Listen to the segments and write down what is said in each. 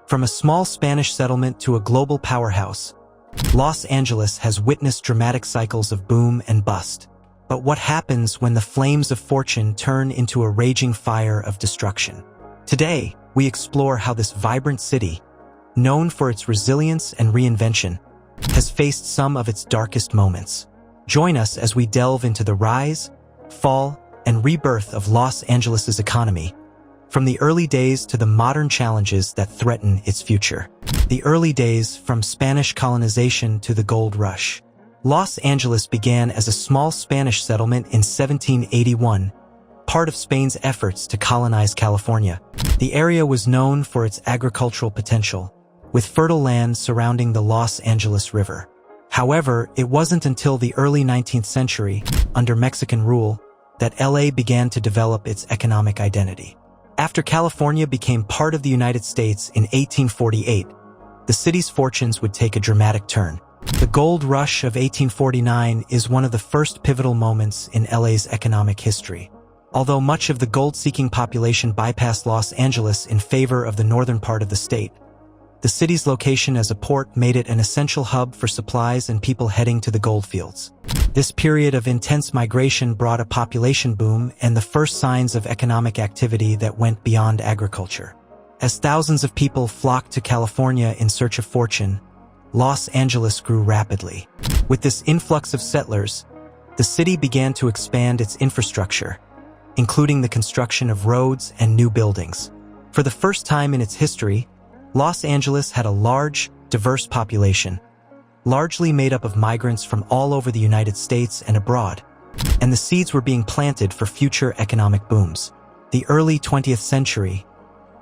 From a small Spanish settlement to a global powerhouse, Los Angeles has witnessed dramatic cycles of boom and bust. But what happens when the flames of fortune turn into a raging fire of destruction? Today, we explore how this vibrant city, known for its resilience and reinvention, has faced some of its darkest moments. Join us as we delve into the rise, fall, and rebirth of Los Angeles's economy, from the early days to the modern challenges that threaten its future. The early days, from Spanish colonization to the gold rush. Los Angeles began as a small Spanish settlement in 1781, part of Spain's efforts to colonize California. The area was known for its agricultural potential, with fertile land surrounding the Los Angeles River. However, it wasn't until the early 19th century, under Mexican rule, that LA began to develop its economic identity. After California became part of the United States in 1848, the city's fortunes would take a dramatic turn. The gold rush of 1849 is one of the first pivotal moments in LA's economic history. Although much of the gold-seeking population bypassed Los Angeles in favor of the northern part of the state, the city's location as a port made it an essential hub for supplies and people heading to the goldfields. This period of intense migration brought a population boom and the first signs of economic activity that went beyond agriculture. As thousands of people flocked to California in search of fortune, Los Angeles grew rapidly. With this influx of settlers, the city began to expand its infrastructure, including the construction of roads and new buildings. For the first time in its history, Los Angeles had a large, diverse population, largely made up of migrants from all over the United States and abroad, and the seeds were being planted for future economic booms. The early 20th century,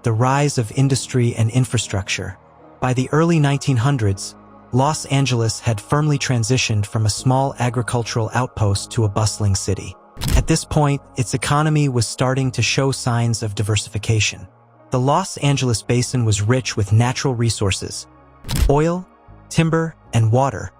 the rise of industry and infrastructure. By the early 1900s, Los Angeles had firmly transitioned from a small agricultural outpost to a bustling city. At this point, its economy was starting to show signs of diversification. The Los Angeles basin was rich with natural resources, oil, timber, and water,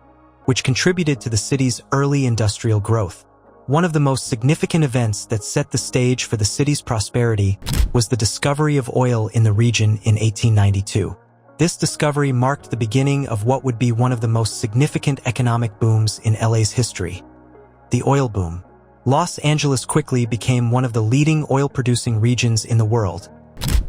which contributed to the city's early industrial growth. One of the most significant events that set the stage for the city's prosperity was the discovery of oil in the region in 1892. This discovery marked the beginning of what would be one of the most significant economic booms in LA's history, the oil boom. Los Angeles quickly became one of the leading oil-producing regions in the world,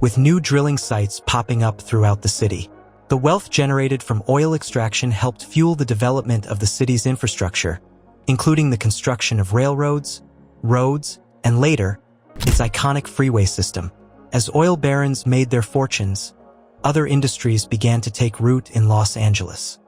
with new drilling sites popping up throughout the city. The wealth generated from oil extraction helped fuel the development of the city's infrastructure, including the construction of railroads, roads, and later, its iconic freeway system. As oil barons made their fortunes, other industries began to take root in Los Angeles.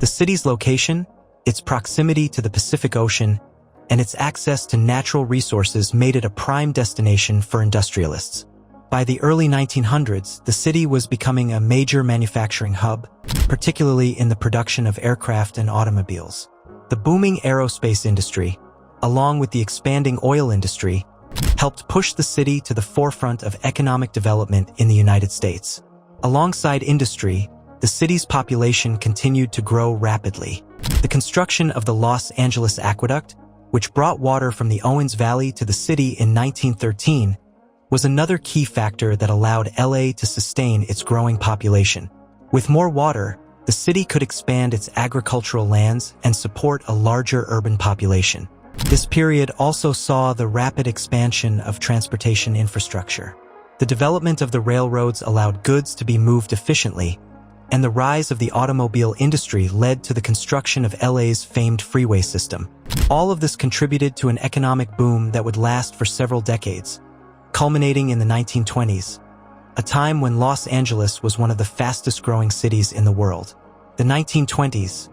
The city's location, its proximity to the Pacific Ocean, and its access to natural resources made it a prime destination for industrialists. By the early 1900s, the city was becoming a major manufacturing hub, particularly in the production of aircraft and automobiles. The booming aerospace industry, along with the expanding oil industry, helped push the city to the forefront of economic development in the United States. Alongside industry, the city's population continued to grow rapidly. The construction of the Los Angeles Aqueduct, which brought water from the Owens Valley to the city in 1913, was another key factor that allowed LA to sustain its growing population. With more water, the city could expand its agricultural lands and support a larger urban population. This period also saw the rapid expansion of transportation infrastructure. The development of the railroads allowed goods to be moved efficiently, and the rise of the automobile industry led to the construction of LA's famed freeway system. All of this contributed to an economic boom that would last for several decades, culminating in the 1920s, a time when Los Angeles was one of the fastest-growing cities in the world. The 1920s,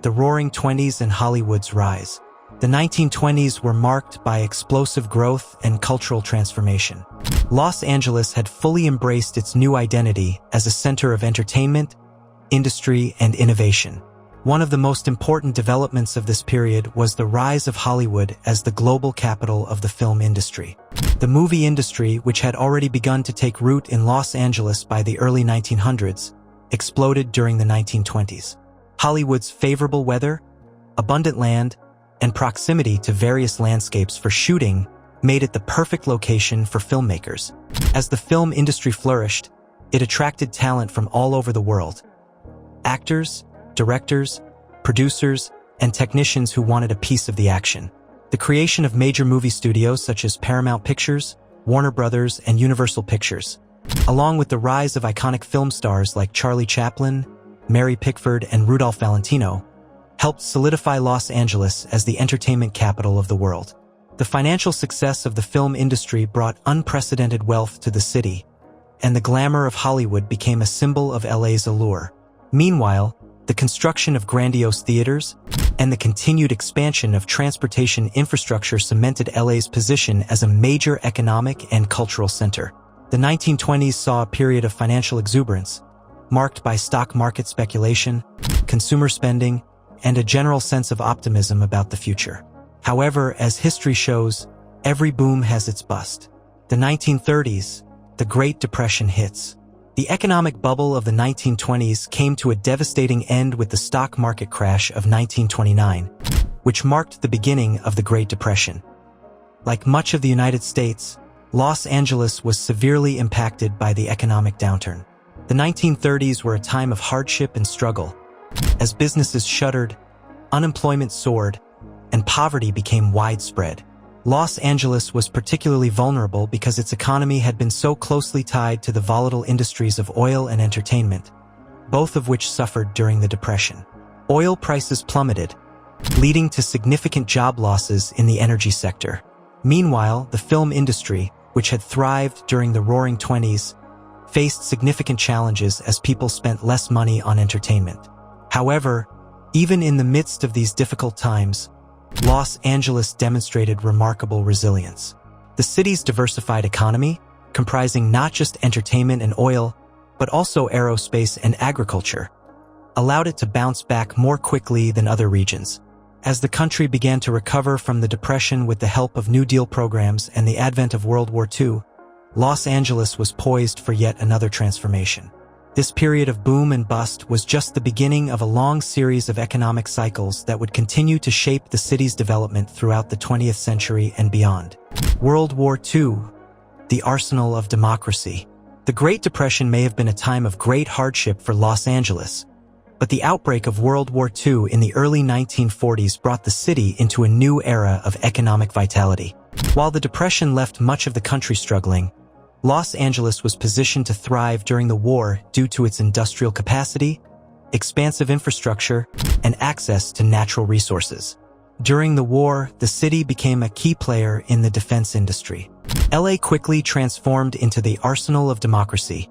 the Roaring Twenties and Hollywood's rise. The 1920s were marked by explosive growth and cultural transformation. Los Angeles had fully embraced its new identity as a center of entertainment, industry, and innovation. One of the most important developments of this period was the rise of Hollywood as the global capital of the film industry. The movie industry, which had already begun to take root in Los Angeles by the early 1900s, exploded during the 1920s. Hollywood's favorable weather, abundant land, and proximity to various landscapes for shooting made it the perfect location for filmmakers. As the film industry flourished, It attracted talent from all over the world. Actors, directors, producers, and technicians who wanted a piece of the action. The creation of major movie studios such as Paramount Pictures, Warner Brothers, and Universal Pictures, along with the rise of iconic film stars like Charlie Chaplin, Mary Pickford, and Rudolph Valentino, helped solidify Los Angeles as the entertainment capital of the world. The financial success of the film industry brought unprecedented wealth to the city, and the glamour of Hollywood became a symbol of LA's allure. Meanwhile, the construction of grandiose theaters and the continued expansion of transportation infrastructure cemented LA's position as a major economic and cultural center. The 1920s saw a period of financial exuberance, marked by stock market speculation, consumer spending, and a general sense of optimism about the future. However, as history shows, every boom has its bust. The 1930s, the Great Depression hits. The economic bubble of the 1920s came to a devastating end with the stock market crash of 1929, which marked the beginning of the Great Depression. Like much of the United States, Los Angeles was severely impacted by the economic downturn. The 1930s were a time of hardship and struggle. As businesses shuttered, unemployment soared, and poverty became widespread. Los Angeles was particularly vulnerable because its economy had been so closely tied to the volatile industries of oil and entertainment, both of which suffered during the Depression. Oil prices plummeted, leading to significant job losses in the energy sector. Meanwhile, the film industry, which had thrived during the Roaring '20s, faced significant challenges as people spent less money on entertainment. However, even in the midst of these difficult times, Los Angeles demonstrated remarkable resilience. The city's diversified economy, comprising not just entertainment and oil, but also aerospace and agriculture, allowed it to bounce back more quickly than other regions. As the country began to recover from the Depression with the help of New Deal programs and the advent of World War II, Los Angeles was poised for yet another transformation. This period of boom and bust was just the beginning of a long series of economic cycles that would continue to shape the city's development throughout the 20th century and beyond. World War II, the arsenal of democracy. The Great Depression may have been a time of great hardship for Los Angeles, but the outbreak of World War II in the early 1940s brought the city into a new era of economic vitality. While the Depression left much of the country struggling, Los Angeles was positioned to thrive during the war due to its industrial capacity, expansive infrastructure, and access to natural resources. During the war, the city became a key player in the defense industry. LA quickly transformed into the arsenal of democracy,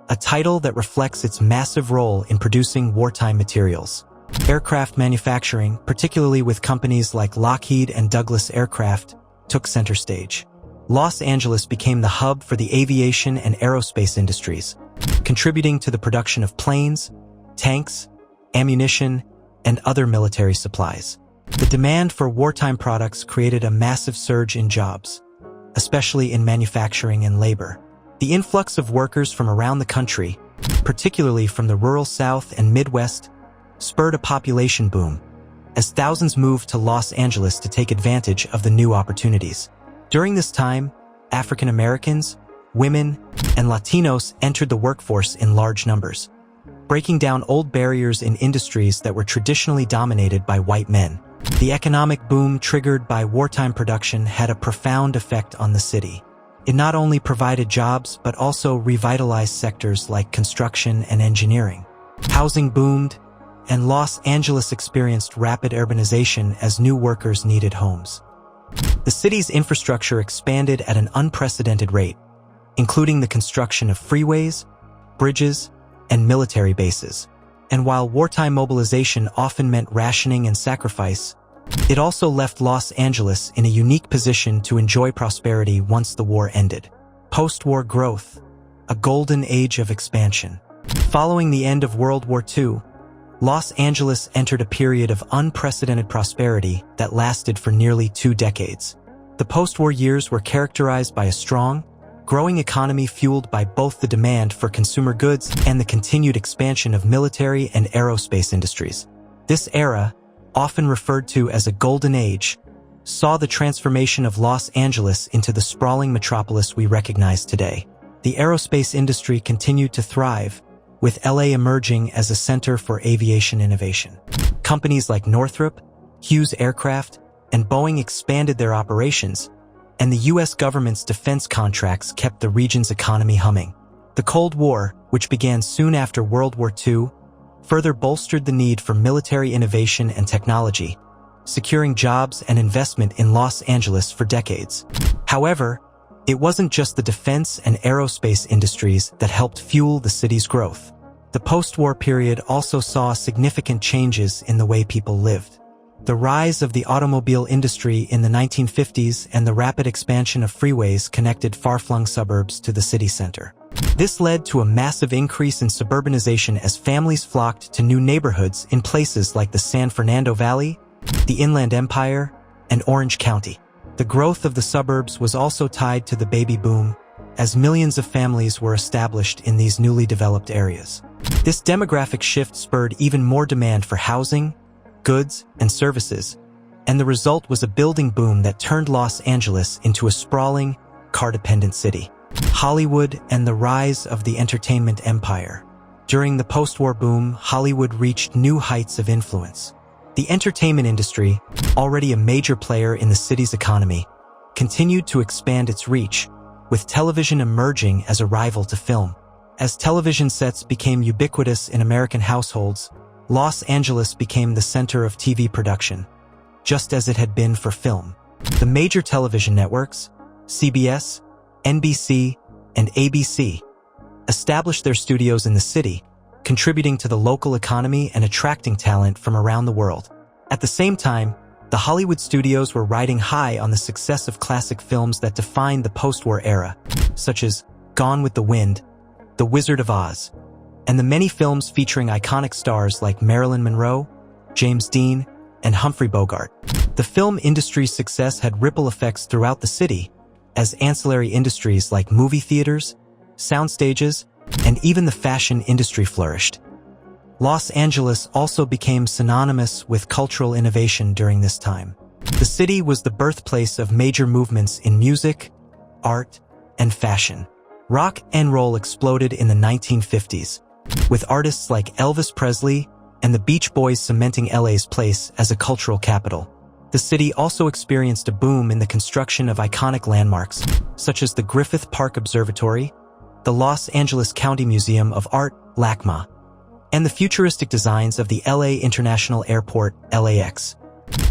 a title that reflects its massive role in producing wartime materials. Aircraft manufacturing, particularly with companies like Lockheed and Douglas Aircraft, took center stage. Los Angeles became the hub for the aviation and aerospace industries, contributing to the production of planes, tanks, ammunition, and other military supplies. The demand for wartime products created a massive surge in jobs, especially in manufacturing and labor. The influx of workers from around the country, particularly from the rural South and Midwest, spurred a population boom, as thousands moved to Los Angeles to take advantage of the new opportunities. During this time, African Americans, women, and Latinos entered the workforce in large numbers, breaking down old barriers in industries that were traditionally dominated by white men. The economic boom triggered by wartime production had a profound effect on the city. It not only provided jobs, but also revitalized sectors like construction and engineering. Housing boomed, and Los Angeles experienced rapid urbanization as new workers needed homes. The city's infrastructure expanded at an unprecedented rate, including the construction of freeways, bridges, and military bases. And while wartime mobilization often meant rationing and sacrifice, it also left Los Angeles in a unique position to enjoy prosperity once the war ended. Post-war growth, a golden age of expansion. Following the end of World War II, Los Angeles entered a period of unprecedented prosperity that lasted for nearly 2 decades. The post-war years were characterized by a strong, growing economy fueled by both the demand for consumer goods and the continued expansion of military and aerospace industries. This era, often referred to as a golden age, saw the transformation of Los Angeles into the sprawling metropolis we recognize today. the aerospace industry continued to thrive, with LA emerging as a center for aviation innovation. Companies like Northrop, Hughes Aircraft, and Boeing expanded their operations, and the U.S. government's defense contracts kept the region's economy humming. The Cold War, which began soon after World War II, further bolstered the need for military innovation and technology, securing jobs and investment in Los Angeles for decades. However, it wasn't just the defense and aerospace industries that helped fuel the city's growth. The post-war period also saw significant changes in the way people lived. The rise of the automobile industry in the 1950s and the rapid expansion of freeways connected far-flung suburbs to the city center. This led to a massive increase in suburbanization as families flocked to new neighborhoods in places like the San Fernando Valley, the Inland Empire, and Orange County. The growth of the suburbs was also tied to the baby boom, as millions of families were established in these newly developed areas. This demographic shift spurred even more demand for housing, goods, and services, and the result was a building boom that turned Los Angeles into a sprawling, car-dependent city. Hollywood and the rise of the entertainment empire. During the post-war boom, Hollywood reached new heights of influence. The entertainment industry, already a major player in the city's economy, continued to expand its reach, with television emerging as a rival to film. As television sets became ubiquitous in American households, Los Angeles became the center of TV production, just as it had been for film. The major television networks, CBS, NBC, and ABC, established their studios in the city, contributing to the local economy and attracting talent from around the world. At the same time, the Hollywood studios were riding high on the success of classic films that defined the post-war era, such as Gone with the Wind, The Wizard of Oz, and the many films featuring iconic stars like Marilyn Monroe, James Dean, and Humphrey Bogart. The film industry's success had ripple effects throughout the city, as ancillary industries like movie theaters, sound stages, and even the fashion industry flourished. Los Angeles also became synonymous with cultural innovation during this time. The city was the birthplace of major movements in music, art, and fashion. Rock and roll exploded in the 1950s, with artists like Elvis Presley and the Beach Boys cementing LA's place as a cultural capital. The city also experienced a boom in the construction of iconic landmarks, such as the Griffith Park Observatory, the Los Angeles County Museum of Art, LACMA, and the futuristic designs of the LA International Airport, LAX,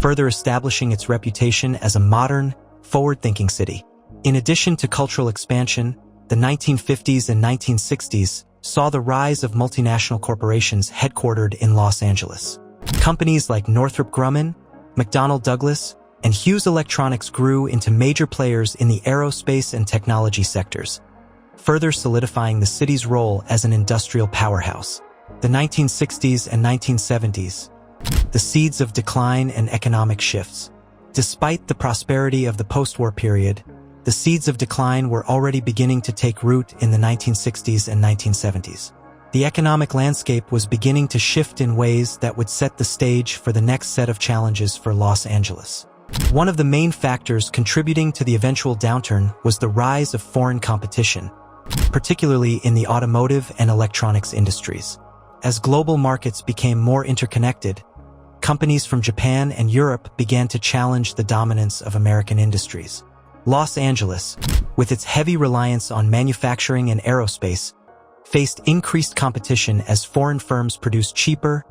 further establishing its reputation as a modern, forward-thinking city. In addition to cultural expansion, the 1950s and 1960s saw the rise of multinational corporations headquartered in Los Angeles. Companies like Northrop Grumman, McDonnell Douglas, and Hughes Electronics grew into major players in the aerospace and technology sectors, further solidifying the city's role as an industrial powerhouse. The 1960s and 1970s, the seeds of decline and economic shifts. Despite the prosperity of the post-war period, the seeds of decline were already beginning to take root in the 1960s and 1970s. The economic landscape was beginning to shift in ways that would set the stage for the next set of challenges for Los Angeles. One of the main factors contributing to the eventual downturn was the rise of foreign competition, particularly in the automotive and electronics industries. As global markets became more interconnected, companies from Japan and Europe began to challenge the dominance of American industries. Los Angeles, with its heavy reliance on manufacturing and aerospace, faced increased competition as foreign firms produced cheaper,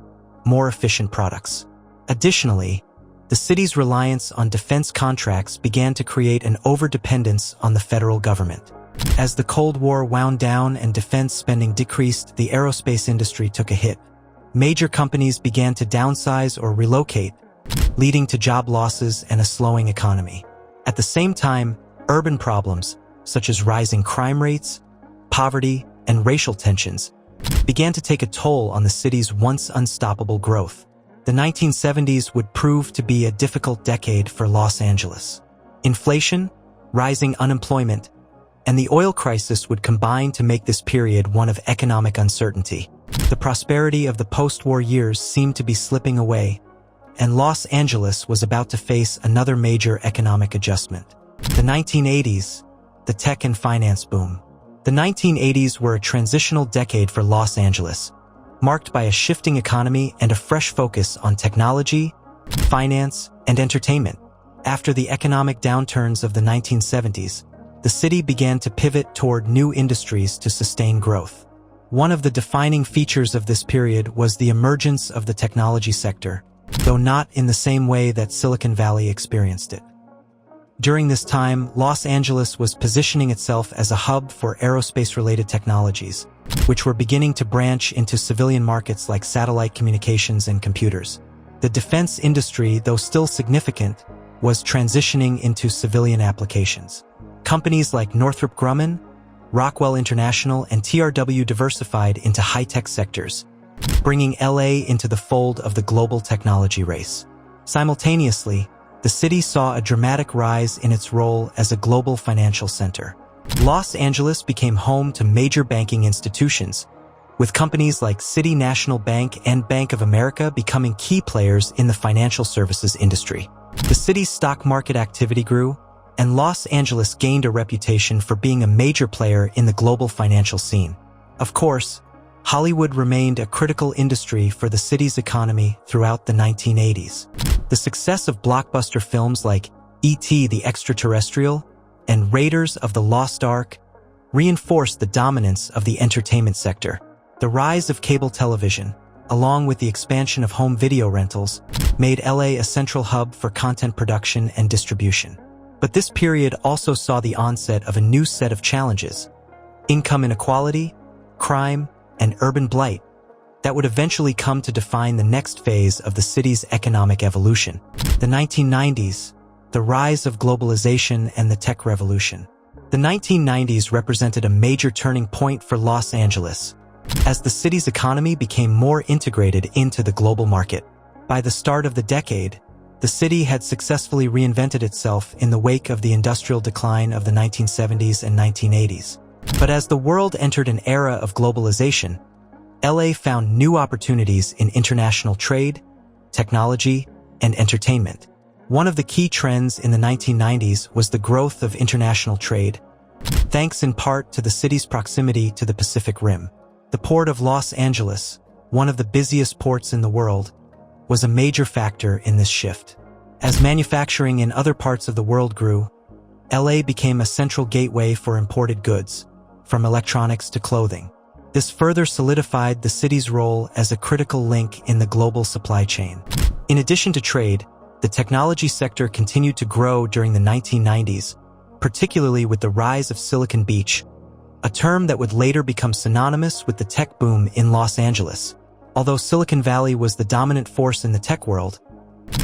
more efficient products. Additionally, the city's reliance on defense contracts began to create an overdependence on the federal government. As the Cold War wound down and defense spending decreased, the aerospace industry took a hit. Major companies began to downsize or relocate, leading to job losses and a slowing economy. At the same time, urban problems, such as rising crime rates, poverty, and racial tensions, began to take a toll on the city's once unstoppable growth. The 1970s would prove to be a difficult decade for Los Angeles. Inflation, rising unemployment, and the oil crisis would combine to make this period one of economic uncertainty. The prosperity of the post-war years seemed to be slipping away, and Los Angeles was about to face another major economic adjustment. The 1980s, the tech and finance boom. The 1980s were a transitional decade for Los Angeles, marked by a shifting economy and a fresh focus on technology, finance, and entertainment. After the economic downturns of the 1970s, the city began to pivot toward new industries to sustain growth. One of the defining features of this period was the emergence of the technology sector, though not in the same way that Silicon Valley experienced it. During this time, Los Angeles was positioning itself as a hub for aerospace-related technologies, which were beginning to branch into civilian markets like satellite communications and computers. The defense industry, though still significant, was transitioning into civilian applications. Companies like Northrop Grumman, Rockwell International, and TRW diversified into high-tech sectors, bringing LA into the fold of the global technology race. Simultaneously, the city saw a dramatic rise in its role as a global financial center. Los Angeles became home to major banking institutions, with companies like City National Bank and Bank of America becoming key players in the financial services industry. The city's stock market activity grew, and Los Angeles gained a reputation for being a major player in the global financial scene. Of course, Hollywood remained a critical industry for the city's economy throughout the 1980s. The success of blockbuster films like E.T. the Extraterrestrial and Raiders of the Lost Ark reinforced the dominance of the entertainment sector. The rise of cable television, along with the expansion of home video rentals, made LA a central hub for content production and distribution. But this period also saw the onset of a new set of challenges: income inequality, crime, and urban blight that would eventually come to define the next phase of the city's economic evolution. The 1990s, the rise of globalization and the tech revolution. The 1990s represented a major turning point for Los Angeles, as the city's economy became more integrated into the global market. By the start of the decade, the city had successfully reinvented itself in the wake of the industrial decline of the 1970s and 1980s. But as the world entered an era of globalization, LA found new opportunities in international trade, technology, and entertainment. One of the key trends in the 1990s was the growth of international trade, thanks in part to the city's proximity to the Pacific Rim. The port of Los Angeles, one of the busiest ports in the world, was a major factor in this shift. As manufacturing in other parts of the world grew, LA became a central gateway for imported goods, from electronics to clothing. This further solidified the city's role as a critical link in the global supply chain. In addition to trade, the technology sector continued to grow during the 1990s, particularly with the rise of Silicon Beach, a term that would later become synonymous with the tech boom in Los Angeles. Although Silicon Valley was the dominant force in the tech world,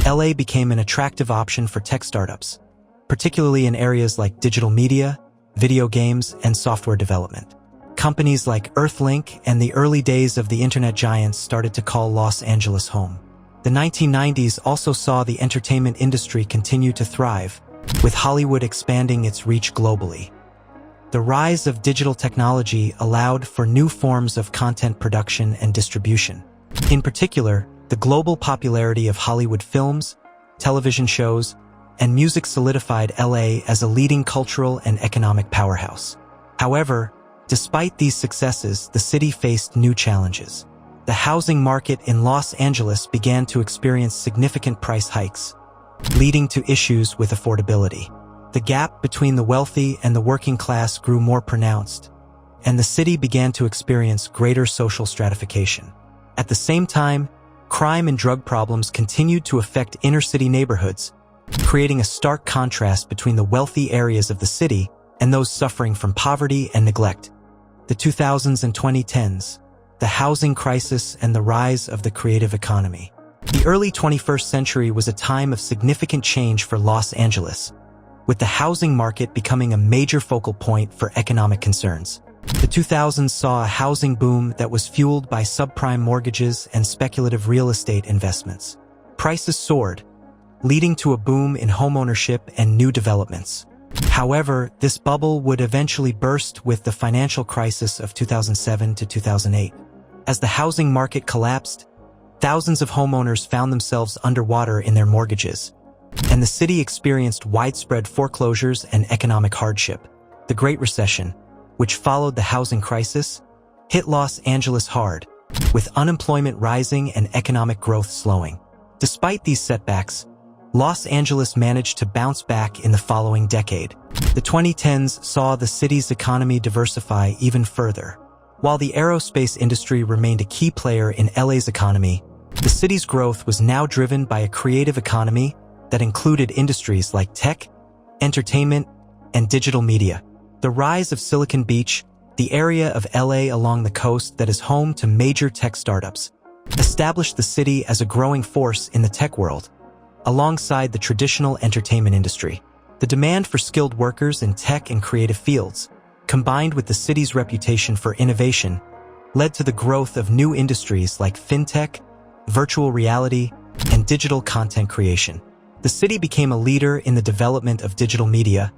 LA became an attractive option for tech startups, particularly in areas like digital media, video games, and software development. Companies like Earthlink and the early days of the internet giants started to call Los Angeles home. The 1990s also saw the entertainment industry continue to thrive, with Hollywood expanding its reach globally. The rise of digital technology allowed for new forms of content production and distribution. In particular, the global popularity of Hollywood films, television shows, and music solidified LA as a leading cultural and economic powerhouse. However, despite these successes, the city faced new challenges. The housing market in Los Angeles began to experience significant price hikes, leading to issues with affordability. The gap between the wealthy and the working class grew more pronounced, and the city began to experience greater social stratification. At the same time, crime and drug problems continued to affect inner-city neighborhoods, creating a stark contrast between the wealthy areas of the city and those suffering from poverty and neglect. The 2000s and 2010s, the housing crisis and the rise of the creative economy. The early 21st century was a time of significant change for Los Angeles, with the housing market becoming a major focal point for economic concerns. The 2000s saw a housing boom that was fueled by subprime mortgages and speculative real estate investments. Prices soared, leading to a boom in homeownership and new developments. However, this bubble would eventually burst with the financial crisis of 2007 to 2008. As the housing market collapsed, thousands of homeowners found themselves underwater in their mortgages, and the city experienced widespread foreclosures and economic hardship. The Great Recession, which followed the housing crisis, hit Los Angeles hard, with unemployment rising and economic growth slowing. Despite these setbacks, Los Angeles managed to bounce back in the following decade. The 2010s saw the city's economy diversify even further. While the aerospace industry remained a key player in LA's economy, the city's growth was now driven by a creative economy that included industries like tech, entertainment, and digital media. The rise of Silicon Beach, the area of LA along the coast that is home to major tech startups, established the city as a growing force in the tech world. Alongside the traditional entertainment industry, the demand for skilled workers in tech and creative fields, combined with the city's reputation for innovation, led to the growth of new industries like fintech, virtual reality, and digital content creation. The city became a leader in the development of digital media,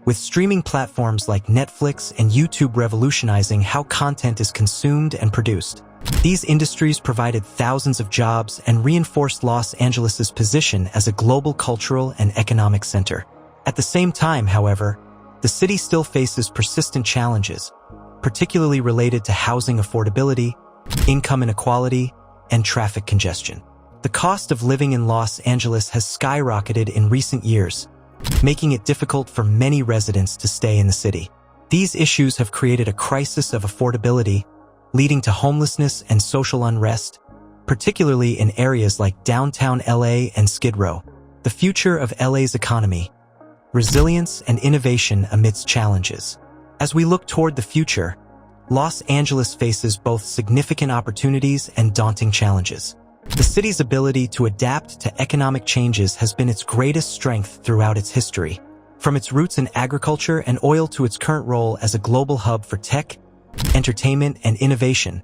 with streaming platforms like Netflix and YouTube revolutionizing how content is consumed and produced. These industries provided thousands of jobs and reinforced Los Angeles's position as a global cultural and economic center. At the same time, however, the city still faces persistent challenges, particularly related to housing affordability, income inequality, and traffic congestion. The cost of living in Los Angeles has skyrocketed in recent years, making it difficult for many residents to stay in the city. These issues have created a crisis of affordability, leading to homelessness and social unrest, particularly in areas like downtown LA and Skid Row. The future of LA's economy: resilience and innovation amidst challenges. As we look toward the future, Los Angeles faces both significant opportunities and daunting challenges. The city's ability to adapt to economic changes has been its greatest strength throughout its history. From its roots in agriculture and oil to its current role as a global hub for tech, entertainment, and innovation,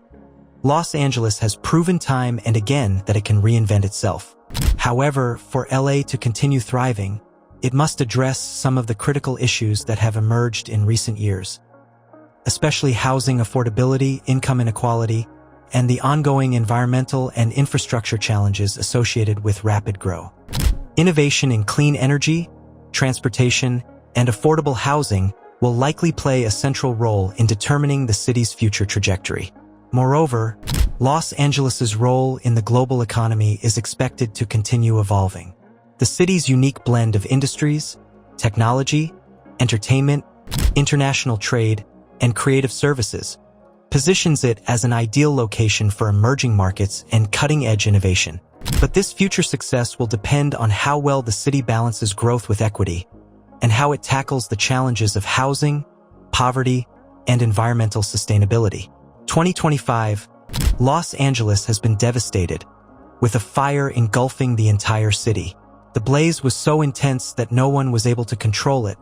Los Angeles has proven time and again that it can reinvent itself. However, for LA to continue thriving, it must address some of the critical issues that have emerged in recent years, especially housing affordability, income inequality, and the ongoing environmental and infrastructure challenges associated with rapid growth. Innovation in clean energy, transportation, and affordable housing will likely play a central role in determining the city's future trajectory. Moreover, Los Angeles's role in the global economy is expected to continue evolving. The city's unique blend of industries, technology, entertainment, international trade, and creative services positions it as an ideal location for emerging markets and cutting-edge innovation. But this future success will depend on how well the city balances growth with equity, and how it tackles the challenges of housing, poverty, and environmental sustainability. 2025, Los Angeles has been devastated, with a fire engulfing the entire city. The blaze was so intense that no one was able to control it,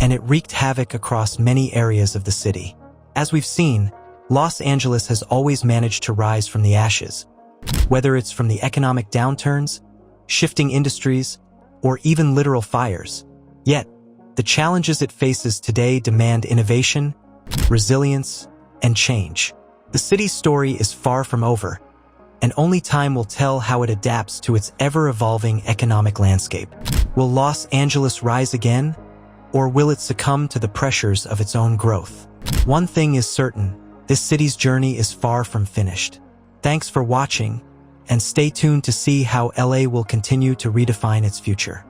and it wreaked havoc across many areas of the city. As we've seen, Los Angeles has always managed to rise from the ashes, whether it's from the economic downturns, shifting industries, or even literal fires. Yet, the challenges it faces today demand innovation, resilience, and change. The city's story is far from over, and only time will tell how it adapts to its ever-evolving economic landscape. Will Los Angeles rise again, or will it succumb to the pressures of its own growth? One thing is certain: this city's journey is far from finished. Thanks for watching, and stay tuned to see how LA will continue to redefine its future.